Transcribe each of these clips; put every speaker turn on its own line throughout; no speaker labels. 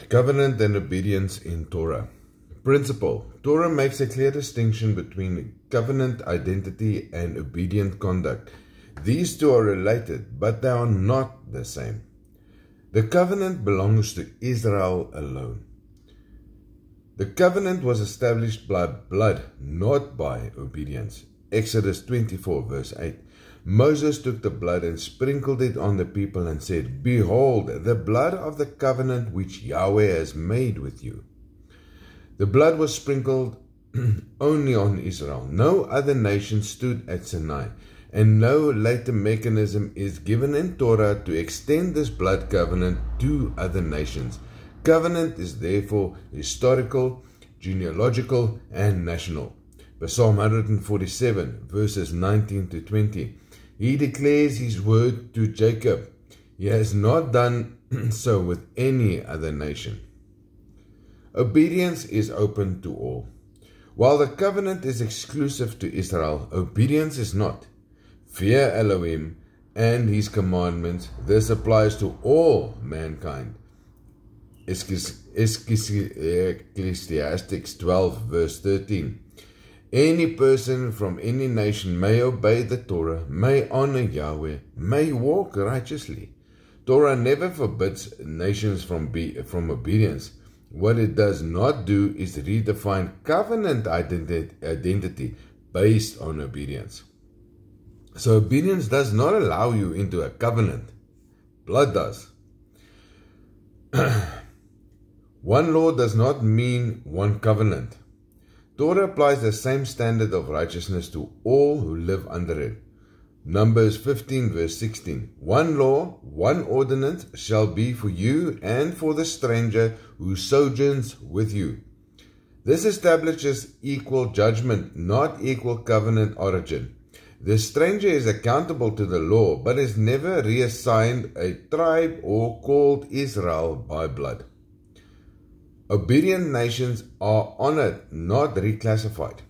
Covenant and obedience in Torah. Principle. Torah makes a clear distinction between covenant identity and obedient conduct. These two are related, but they are not the same. The covenant belongs to Israel alone. The covenant was established by blood, not by obedience. Exodus 24 verse 8. Moses took the blood and sprinkled it on the people and said, "Behold, the blood of the covenant which Yahweh has made with you." The blood was sprinkled only on Israel. No other nation stood at Sinai, and no later mechanism is given in Torah to extend this blood covenant to other nations. Covenant is therefore historical, genealogical, and national. Psalm 147 verses 19 to 20. He declares his word to Jacob. He has not done so with any other nation. Obedience is open to all. While the covenant is exclusive to Israel, obedience is not. Fear Elohim and his commandments. This applies to all mankind. Ecclesiastes 12 verse 13. Any person from any nation may obey the Torah, may honor Yahweh, may walk righteously. Torah never forbids nations from obedience. What it does not do is redefine covenant identity based on obedience. So obedience does not allow you into a covenant. Blood does. One law does not mean one covenant. Torah applies the same standard of righteousness to all who live under it. Numbers 15 verse 16. One law, one ordinance shall be for you and for the stranger who sojourns with you. This establishes equal judgment, not equal covenant origin. The stranger is accountable to the law, but is never reassigned a tribe or called Israel by blood. Obedient nations are honored, not reclassified.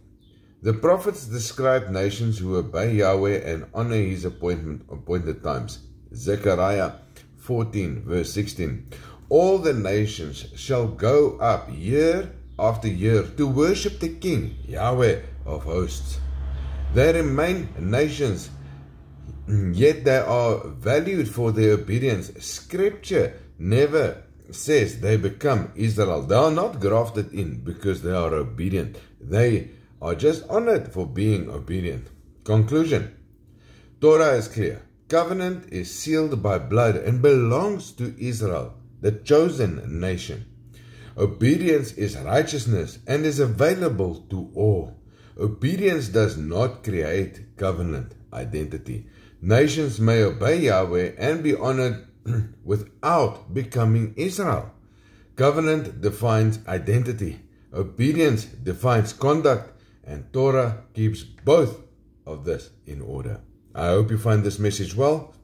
The prophets describe nations who obey Yahweh and honor his appointed times. Zechariah 14 verse 16. All the nations shall go up year after year to worship the King, Yahweh of hosts. They remain nations, yet they are valued for their obedience. Scripture never says they become Israel. They are not grafted in because they are obedient. They are just honored for being obedient. Conclusion. Torah is clear. Covenant is sealed by blood and belongs to Israel, the chosen nation. Obedience is righteousness and is available to all. Obedience does not create covenant identity. Nations may obey Yahweh and be honored without becoming Israel. Covenant defines identity. Obedience defines conduct. And Torah keeps both of this in order. I hope you find this message well.